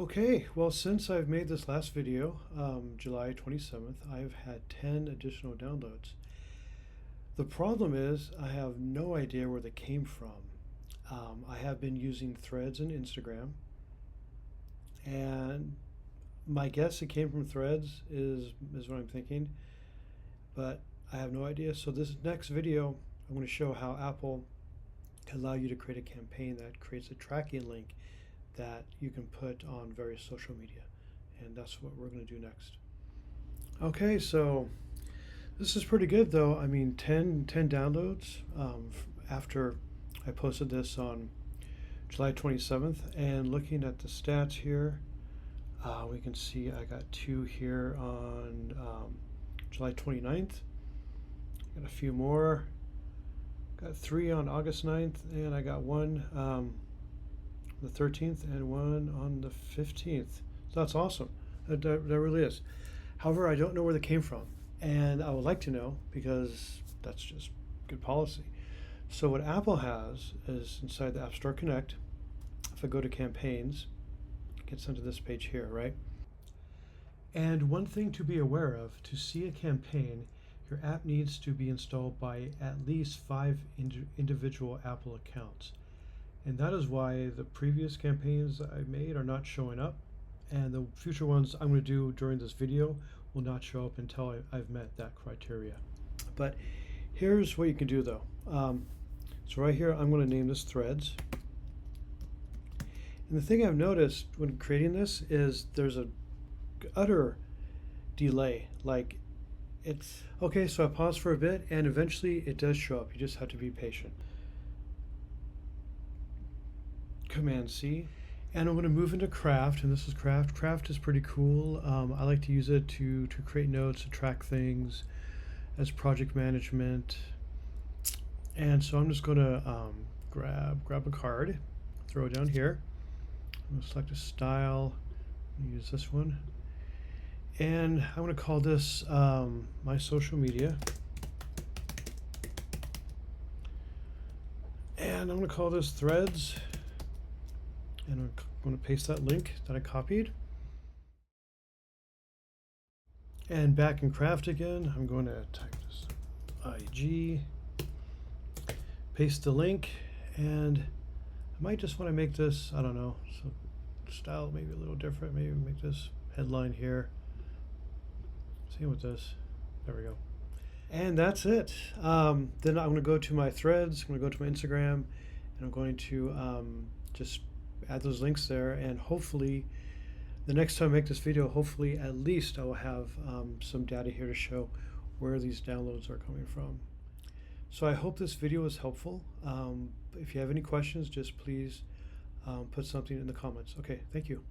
Okay, well, since I've made this last video, July 27th, I've had 10 additional downloads. The problem is I have no idea where they came from. I have been using Threads and Instagram, and my guess it came from Threads is what I'm thinking, but I have no idea. So this next video, I'm going to show how Apple can allow you to create a campaign that creates a tracking link that you can put on various social media. And that's what we're going to do next. Okay, so this is pretty good though. I mean, 10 downloads after I posted this on July 27th. And looking at the stats here, we can see I got 2 here on July 29th. Got a few more. Got 3 on August 9th, and I got 1 the 13th and 1 on the 15th. So that's awesome. That really is. However, I don't know where they came from, and I would like to know because that's just good policy. So what Apple has is inside the App Store Connect, if I go to campaigns, it gets onto this page here, right? And one thing to be aware of, to see a campaign, your app needs to be installed by at least 5 individual Apple accounts. And that is why the previous campaigns I made are not showing up, and the future ones I'm going to do during this video will not show up until I've met that criteria. But here's what you can do though. So right here I'm going to name this Threads. And the thing I've noticed when creating this is there's a utter delay. Like it's okay, so I pause for a bit and eventually it does show up. You just have to be patient. Command C, and I'm going to move into Craft, and this is Craft. Craft is pretty cool. I like to use it to create notes, to track things as project management. And so I'm just going to grab a card, throw it down here. I'm going to select a style, use this one, and I'm going to call this my social media. And I'm going to call this Threads. And I'm going to paste that link that I copied. And back in Craft again, I'm going to type this IG, paste the link, and I might just want to make this, I don't know, so style maybe a little different. Maybe make this headline here. Same with this. There we go. And that's it. Then I'm going to go to my Threads, I'm going to go to my Instagram, and I'm going to just add those links there, and hopefully the next time I make this video, hopefully at least I will have some data here to show where these downloads are coming from. So I hope this video was helpful. If you have any questions, just please put something in the comments. Okay, thank you.